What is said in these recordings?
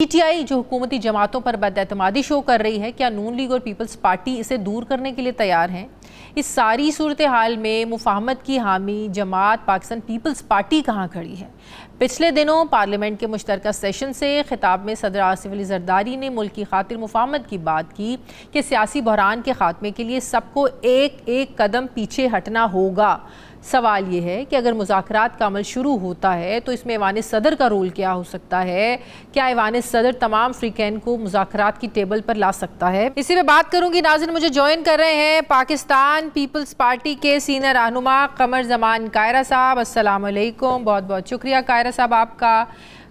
PTI जो हुकूमती जमातों पर बदएतमादी शो कर रही है, क्या नून लीग और पीपल्स पार्टी इसे दूर करने के लिए तैयार हैं? इस सारी सूरत हाल में मुफाहमत की हामी जमात पाकिस्तान पीपल्स पार्टी कहाँ खड़ी है? पिछले दिनों पार्लियामेंट के मुश्तरका सेशन से खिताब में सदर आसिफ अली जरदारी ने मुल्क की खातिर मुफाहमत की बात की कि सियासी बहरान के खात्मे के लिए सबको एक एक कदम पीछे हटना होगा। सवाल ये है कि अगर मुज़ाकरात का अमल शुरू होता है तो इसमें ऐवान सदर का रोल क्या हो सकता है? क्या ऐवान सदर तमाम फ्रीकैन को मुज़ाकरात की टेबल पर ला सकता है? इसी पे बात करूंगी। नाज़रीन, मुझे ज्वाइन कर रहे हैं पाकिस्तान पीपल्स पार्टी के सीनियर रहनुमा कमर जमान कायरा साहब। अस्सलाम वालेकुम, बहुत बहुत शुक्रिया कायरा साहब आपका।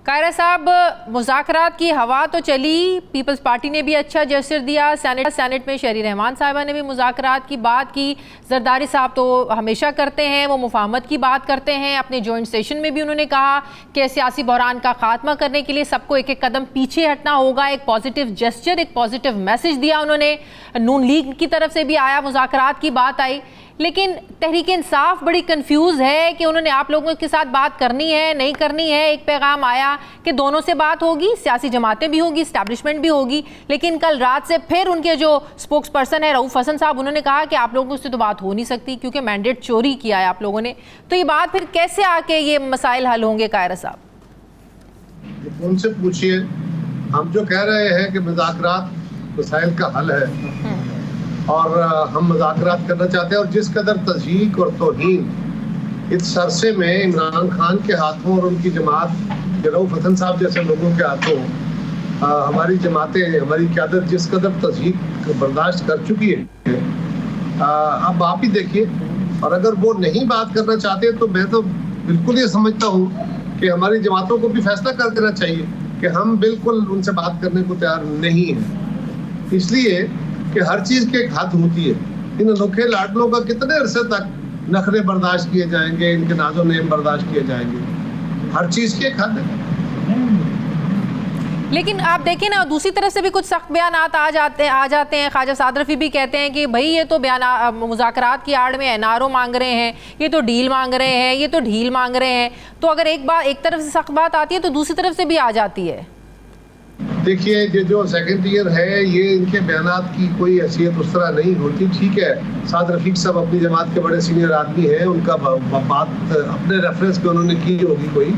कायरा साहब, मुज़ाकरात की हवा तो चली, पीपल्स पार्टी ने भी अच्छा जस्टिस दिया, सेनेट में शहरी रहमान साहिबा ने भी मुज़ाकरात की बात की। जरदारी साहब तो हमेशा करते हैं, वो मुफाहमत की बात करते हैं। अपने जॉइंट सेशन में भी उन्होंने कहा कि सियासी बहरान का खात्मा करने के लिए सबको एक एक कदम पीछे हटना होगा। एक पॉजिटिव जेस्चर, एक पॉजिटिव मैसेज दिया उन्होंने। नून लीग की तरफ से भी आया, मुज़ाकरात की बात आई, लेकिन तहरीक इंसाफ बड़ी कंफ्यूज है कि उन्होंने आप लोगों के साथ बात करनी है नहीं करनी है। एक पैगाम आया कि दोनों से बात होगी, सियासी जमातें भी होगी, इस्टेब्लिशमेंट भी होगी, लेकिन कल रात से फिर उनके जो स्पोक्स पर्सन है रऊफ हसन साहब, उन्होंने कहा कि आप लोगों से तो बात हो नहीं सकती क्योंकि मैंडेट चोरी किया है आप लोगों ने। तो ये बात फिर कैसे आके ये मसाइल हल होंगे कायरा साहब? उनसे पूछिए। हम जो कह रहे हैं कि मुज़ाकरात मसाइल का हल है और हम मुज़ाकरात करना चाहते हैं, और जिस कदर तज़यीक़ और तौहीन इस अरसे में इमरान खान के हाथों और उनकी जमात रऊफ हसन साहब जैसे लोगों के हाथों हमारी जमातें, हमारी क़यादत जिस कदर तज़यीक़ बर्दाश्त कर चुकी है, अब आप ही देखिए। और अगर वो नहीं बात करना चाहते तो मैं तो बिल्कुल ये समझता हूँ कि हमारी जमातों को भी फैसला कर देना चाहिए कि हम बिल्कुल उनसे बात करने को तैयार नहीं हैं, इसलिए कि हर चीज की एक हद होती है। इन अनोखे लाडलों का कितने अरसे तक नखरे बर्दाश्त किए जाएंगे, इनके नाजो नेम बर्दाश्त किए जाएंगे? हर चीज की एक हद है। लेकिन आप देखें ना, दूसरी तरफ से भी कुछ सख्त बयानात आ जाते हैं। ख्वाजा साद रफ़ी भी कहते हैं कि भाई ये तो बयान मुज़ाकरात की आड़ में एनआरओ मांग रहे हैं, ये तो डील मांग रहे हैं, ये तो ढील मांग रहे हैं। तो अगर एक तरफ से सख्त बात आती है तो दूसरी तरफ से भी आ जाती है। देखिए, ये जो सेकंड ईयर है, ये इनके बयानात की कोई हैसियत उस तरह नहीं होती। ठीक है, साद रफीक साहब अपनी जमात के बड़े सीनियर आदमी हैं, उनका बात अपने रेफरेंस पे उन्होंने की होगी कोई,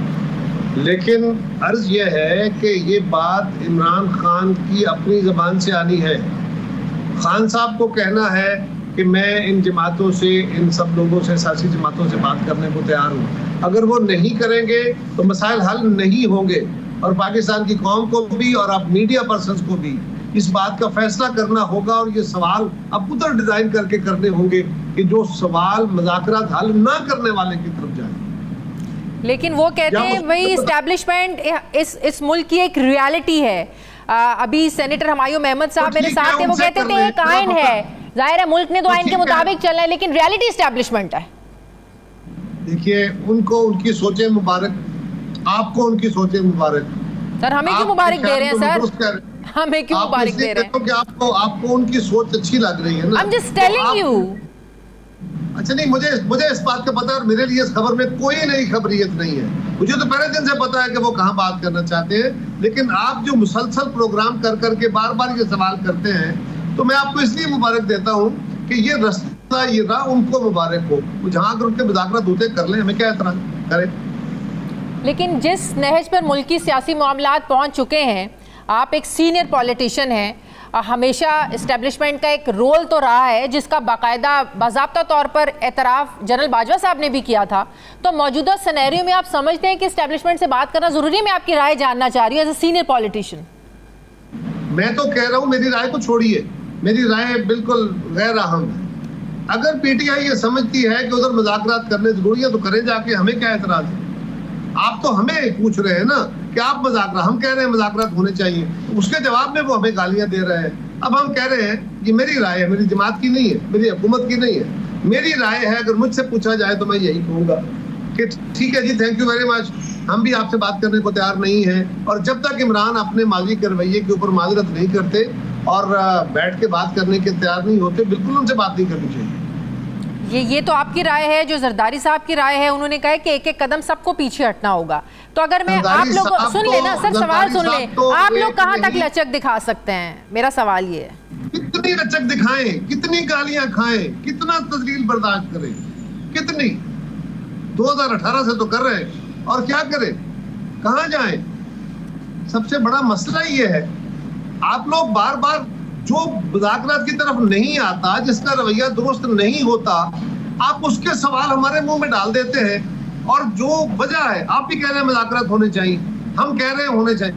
लेकिन अर्ज ये है कि ये बात इमरान खान की अपनी ज़बान से आनी है। खान साहब को कहना है कि मैं इन जमातों से, इन सब लोगों से, सियासी जमातों से बात करने को तैयार हूँ। अगर वो नहीं करेंगे तो मसाइल हल नहीं होंगे, और पाकिस्तान की कौम को भी और अब मीडिया पर्सन्स को भी इस बात का फैसला करना होगा, और ये सवाल अब उधर डिजाइन करके करने होंगे कि जो सवाल मुज़ाकरात हल ना करने वाले की तरफ जाए। लेकिन वो कहते हैं भाई इस्टेब्लिशमेंट इस मुल्क की एक रियलिटी है। अभी सेनेटर हुमायूं अहमद साहब मेरे साथ हैं, वो कहते थे एक आइन है, जाहिर है मुल्क ने तो आइन के मुताबिक चलना है, लेकिन रियलिटी इस्टेब्लिशमेंट है। देखिए, उनको उनकी सोचें मुबारक, आपको उनकी सोचें मुबारक। सर हमें क्यों मुबारक दे रहे हैं सर? हमें क्यों मुबारक दे रहे हैं? कि आपको उनकी सोच अच्छी लग रही है ना। I'm just telling you। अच्छा नहीं, मुझे इस बात का पता है, और मेरे लिए इस खबर में कोई नई खबरियत नहीं है। मुझे तो पहले दिन से पता है कि वो कहाँ बात करना चाहते हैं, लेकिन आप जो मुसलसल प्रोग्राम कर करके बार बार ये सवाल करते हैं, तो मैं आपको इसलिए मुबारक देता हूँ कि ये रास्ता, ये राह उनको मुबारक हो। जहाँ अगर उनके मुज़ाकरात होते कर लें, हमें क्या एतराज़ करें। लेकिन जिस नहज पर मुल्की सियासी मामलात पहुँच चुके हैं, आप एक सीनियर पॉलिटिशियन हैं, हमेशा इस्टेब्लिशमेंट का एक रोल तो रहा है जिसका बाकायदा बाज़ाब्ता तौर पर एतराफ़ जनरल बाजवा साहब ने भी किया था। तो मौजूदा सिनेरियो में आप समझते हैं कि इस्टेब्लिशमेंट से बात करना ज़रूरी है? मैं आपकी राय जानना चाह रही हूँ एज ए सीनियर पॉलिटिशियन। मैं तो कह रहा हूँ, मेरी राय को छोड़िए, मेरी राय बिल्कुल गैर अहम है। अगर पीटीआई ये समझती है कि उधर मुज़ाकरात करने जरूरी है तो करें जाके, हमें क्या एतराज़ है? आप तो हमें पूछ रहे हैं ना कि आप मुज़ाकरात, हम कह रहे हैं मुज़ाकरात होने चाहिए, उसके जवाब में वो हमें गालियां दे रहे हैं। अब हम कह रहे हैं कि मेरी राय है, मेरी जमात की नहीं है, मेरी हुकूमत की नहीं है, मेरी राय है। अगर मुझसे पूछा जाए तो मैं यही कहूँगा कि ठीक है जी, थैंक यू वेरी मच, हम भी आपसे बात करने को तैयार नहीं हैं। और जब तक इमरान अपने माजी के रवैये के ऊपर माजरत नहीं करते और बैठ के बात करने के तैयार नहीं होते, बिल्कुल उनसे बात नहीं करनी चाहिए। ये तो आपकी राय है। जो जरदारी साहब की राय है, उन्होंने कहा है कि एक एक कदम सबको पीछे हटना होगा। तो अगर मैं आप लोग सुन लेना सर, सवाल सुन ले, आप लोग कहाँ तक लचक दिखा सकते हैं? मेरा सवाल ये है, कितनी लचक दिखाएं, कितनी गालियां खाएं, कितना तजलील बर्दाश्त करें, कितनी? 2018 से तो कर रहे हैं, और क्या करें, कहां जाएं? सबसे बड़ा मसला ये है, आप लोग बार बार जो मुज़ाकरात की तरफ नहीं आता, जिसका रवैया दुरुस्त नहीं होता, आप उसके सवाल हमारे मुंह में डाल देते हैं। और जो वजह है, आप भी कह रहे हैं मुज़ाकरात होने चाहिए, हम कह रहे हैं होने चाहिए,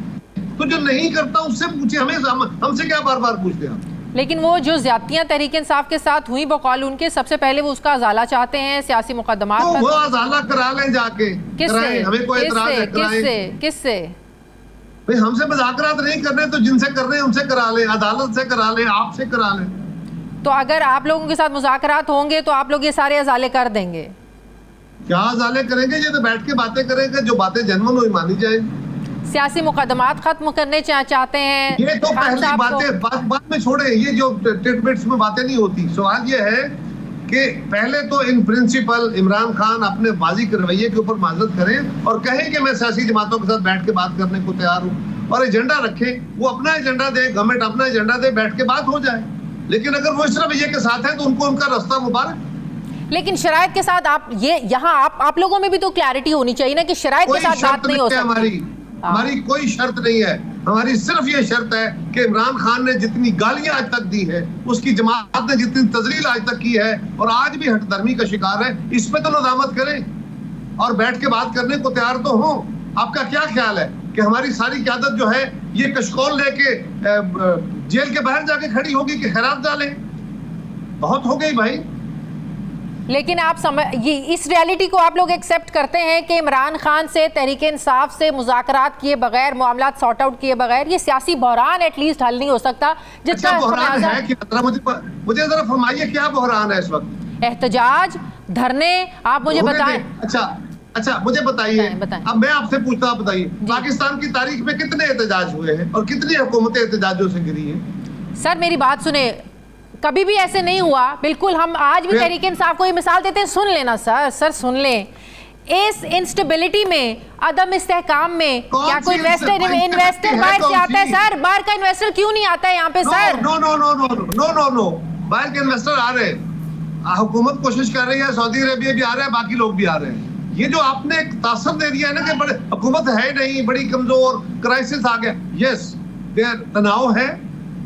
तो जो नहीं करता उससे पूछिए, हमसे क्या बार बार पूछते हैं? लेकिन वो जो ज्यादतियां तहरीक इंसाफ के साथ हुई, बकौल उनके, सबसे पहले वो उसका अजाला चाहते हैं, सियासी मुकदमात तो वो अजाला करा लें जाके। किससे? हमें कोई एतराज है? किससे? भाई हमसे मुज़ाकरात नहीं करने तो जिनसे कर रहे हैं उनसे करा लें, अदालत से करा लें, आपसे करा लें। तो अगर आप लोगों के साथ मुज़ाकरात होंगे तो आप लोग ये सारे अजाले कर देंगे? क्या अजाले करेंगे? ये तो बैठ के बातें करेंगे, जो बातें जन्मन हुई मानी जाएंगी। सियासी मुकदमात खत्म करने चाहते हैं, ये तो पहली बातें बात में छोड़े, ये जो टिटबिट्स में बातें नहीं होती। सवाल ये है कि पहले तो इन प्रिंसिपल इमरान खान अपने बाजी के रवैये के ऊपर माजरत करें और कहें कि मैं सियासी जमातों के साथ बैठ के बात करने को तैयार हूँ, और एजेंडा रखें, वो अपना एजेंडा दे, गवर्नमेंट अपना एजेंडा दे, बैठ के बात हो जाए। लेकिन अगर वो इस रवैये के साथ है तो उनको उनका रास्ता मुबारक। लेकिन शराइत के साथ आप ये यहाँ आप लोगों में भी तो क्लैरिटी होनी चाहिए ना कि शराइत के साथ बात नहीं हो सकती। हमारी कोई शर्त नहीं है, हमारी सिर्फ ये शर्त है कि इमरान खान ने जितनी गालियां आज तक दी है, उसकी जमात ने जितनी तजलील आज तक की है और आज भी हठधर्मी का शिकार है, इस पे तो नदामत करें और बैठ के बात करने को तैयार तो हो। आपका क्या ख्याल है कि हमारी सारी क़यादत जो है ये कशकोल लेके जेल के बाहर जाके खड़ी होगी कि खैरात डालें? बहुत हो गई भाई। लेकिन आप ये इस रियलिटी को आप लोग एक्सेप्ट करते हैं कि इमरान खान से, तहरीक इंसाफ से मुज़ाकरात किए बगैर, मामलात सॉर्ट आउट किए बगैर ये सियासी बहरान एटलीस्ट हल नहीं हो सकता? जितना बहरान है कि मुझे जरा फरमाइए क्या बहरान है इस वक्त? एहतजाज, धरने, आप मुझे बताएं। अच्छा मुझे बताइए, अब मैं आपसे पूछता हूं, बताइए पाकिस्तान की तारीख में कितने एहतजाज हुए हैं और कितनी हुकूमतें एहतजाजों से गिरी हैं? सर मेरी बात सुने, कभी भी ऐसे नहीं हुआ। बिल्कुल, हम आज भी तहरीक इंसाफ को ये मिसाल देते हैं, सुन लेना सर सुन लें। इस इंस्टेबिलिटी में, अदम इस्तेहकाम में क्या कोई इन्वेस्टर बाहर से आता है? सर बाहर का इन्वेस्टर क्यों नहीं आता है यहाँ पे? सर नो, बाहर के इन्वेस्टर आ रहे हैं, हुकूमत कोशिश कर रही है, सऊदी अरेबिया भी आ रहा है, बाकी लोग भी आ रहे हैं। ये जो आपने एक तासर दे दिया है ना कि बड़े हुकूमत है नहीं, बड़ी कमजोर, क्राइसिस आ गया, यस तनाव है,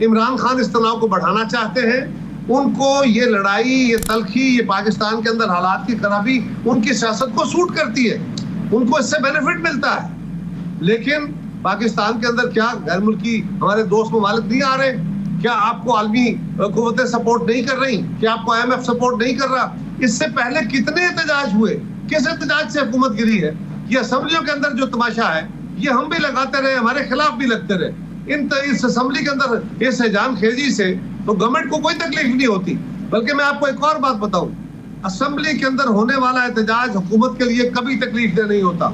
इमरान खान इस तनाव को बढ़ाना चाहते हैं। उनको ये लड़ाई, ये तलखी, ये पाकिस्तान के अंदर हालात की खराबी उनकी सियासत को सूट करती है, उनको इससे बेनिफिट मिलता है। लेकिन पाकिस्तान के अंदर क्या गैर मुल्की हमारे दोस्त ममालिक नहीं आ रहे? क्या आपको आलमी कुव्वतें सपोर्ट नहीं कर रही? क्या आपको IMF सपोर्ट नहीं कर रहा? इससे पहले कितने एहतजाज हुए? किस एहतजाज से हुकूमत गिरी है? ये असेंबलियों के अंदर जो तमाशा है, ये हम भी लगाते रहे, हमारे खिलाफ भी लगते रहे। इस असेंबली के अंदर इस जान खेजी से तो गवर्नमेंट को कोई तकलीफ नहीं होती। बल्कि मैं आपको एक और बात बताऊं, असेंबली के अंदर होने वाला एहतजाज हुकूमत के लिए कभी तकलीफ दे नहीं होता।